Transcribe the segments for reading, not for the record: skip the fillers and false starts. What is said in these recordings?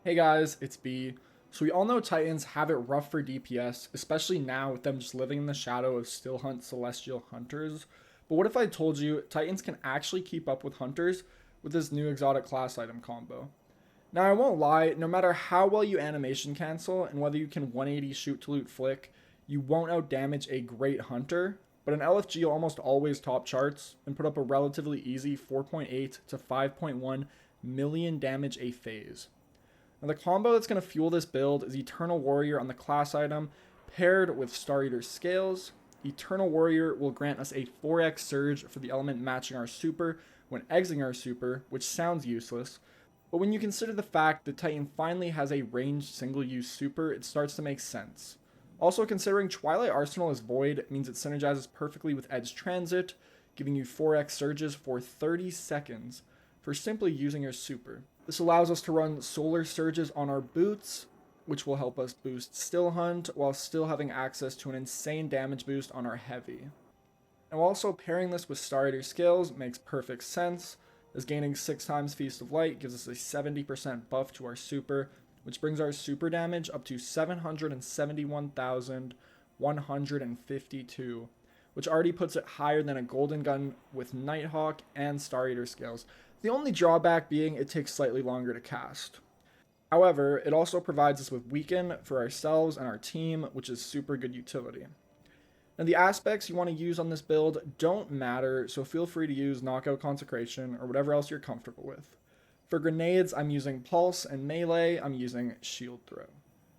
Hey guys, it's B. So we all know Titans have it rough for DPS, especially now with them just living in the shadow of Still Hunt Celestial Hunters. But what if I told you Titans can actually keep up with Hunters with this new exotic class item combo? Now I won't lie, no matter how well you animation cancel and whether you can 180 shoot to loot flick, you won't outdamage a great Hunter, but an LFG will almost always top charts and put up a relatively easy 4.8 to 5.1 million damage a phase. Now the combo that's going to fuel this build is Eternal Warrior on the class item paired with Star Eater's Scales. Eternal Warrior will grant us a 4x surge for the element matching our super when exiting our super, which sounds useless, but when you consider the fact that Titan finally has a ranged single-use super, it starts to make sense. Also, considering Twilight Arsenal is void means it synergizes perfectly with Edge Transit, giving you 4x surges for 30 seconds for simply using your super. This allows us to run solar surges on our boots, which will help us boost Still Hunt while still having access to an insane damage boost on our heavy. Now also pairing this with Star Eater Scales makes perfect sense, as gaining 6 times Feast of Light gives us a 70% buff to our super, which brings our super damage up to 771,152, which already puts it higher than a Golden Gun with Nighthawk and Star Eater Scales. The only drawback being it takes slightly longer to cast. However, it also provides us with Weaken for ourselves and our team, which is super good utility. Now the aspects you want to use on this build don't matter, so feel free to use Knockout Consecration or whatever else you're comfortable with. For grenades, I'm using Pulse, and melee, I'm using Shield Throw.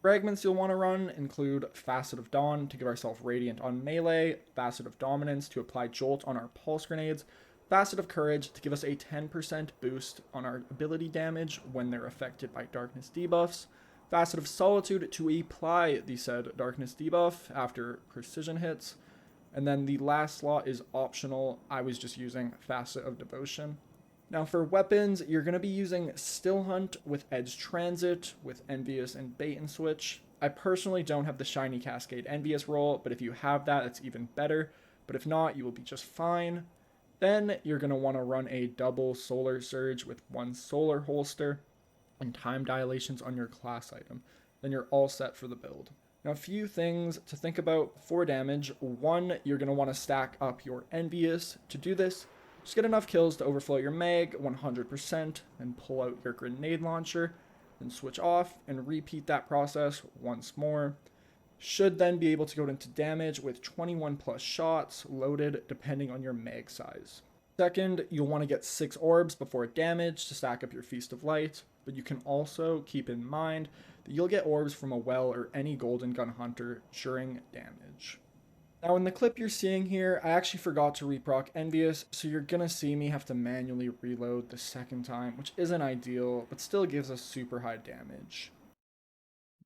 Fragments you'll want to run include Facet of Dawn to give ourselves Radiant on melee, Facet of Dominance to apply Jolt on our Pulse grenades, Facet of Courage to give us a 10% boost on our ability damage when they're affected by Darkness debuffs, Facet of Solitude to apply the said Darkness debuff after precision hits, and then the last slot is optional. I was just using Facet of Devotion. Now for weapons, you're going to be using Still Hunt with Edge Transit, with Envious and Bait and Switch. I personally don't have the Shiny Cascade Envious roll, but if you have that, it's even better. But if not, you will be just fine. Then you're going to want to run a double Solar Surge with one Solar Holster and time dilations on your class item. Then you're all set for the build. Now, a few things to think about for damage. One, you're going to want to stack up your Envious. To do this, just get enough kills to overflow your mag 100%, and pull out your grenade launcher, then switch off and repeat that process once more. Should then be able to go into damage with 21 plus shots loaded depending on your mag size. Second, you'll want to get 6 orbs before damage to stack up your Feast of Light, but you can also keep in mind that you'll get orbs from a well or any Golden Gun Hunter during damage. Now in the clip you're seeing here, I actually forgot to reproc Envious, so you're gonna see me have to manually reload the second time, which isn't ideal, but still gives us super high damage.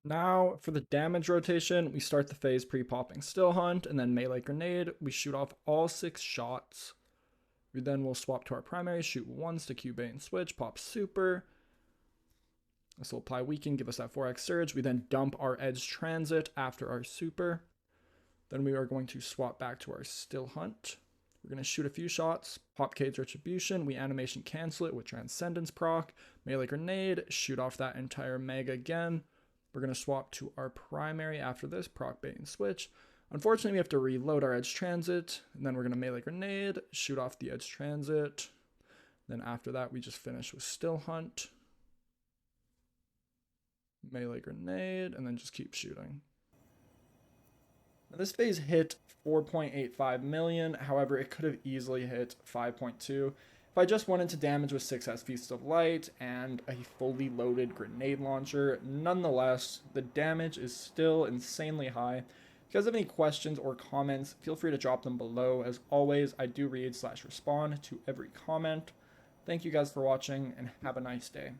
Now, for the damage rotation, we start the phase pre-popping Still Hunt, and then Melee Grenade. We shoot off all 6 shots. We then will swap to our primary, shoot once to Q bait and switch, pop super. This will apply Weaken, give us that 4x surge. We then dump our Edge Transit after our super. Then we are going to swap back to our Still Hunt. We're going to shoot a few shots, pop Cade's Retribution, we animation cancel it with Transcendence proc, Melee Grenade, shoot off that entire Mega again. We're going to swap to our primary after this, proc bait and switch. Unfortunately, we have to reload our Edge Transit, and then we're going to Melee Grenade, shoot off the Edge Transit. Then after that, we just finish with Still Hunt, Melee Grenade, and then just keep shooting. Now this phase hit 4.85 million, however, it could have easily hit 5.2 if I just went into damage with 6S Feast of Light and a fully loaded grenade launcher. Nonetheless, the damage is still insanely high. If you guys have any questions or comments, feel free to drop them below. As always, I do read/respond to every comment. Thank you guys for watching, and have a nice day.